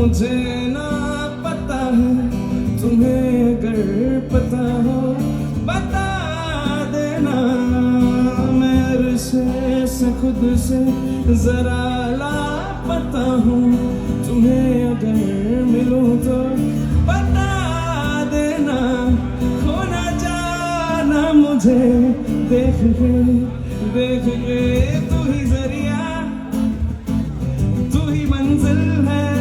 मुझे ना पता है, तुम्हें अगर पता हो बता देना। मैं अरसे से खुद से जरा लापता हूँ, तुम्हें अगर मिलूं तो बता देना। खो ना जाना मुझे देख के तू ही जरिया, तू ही मंजिल है।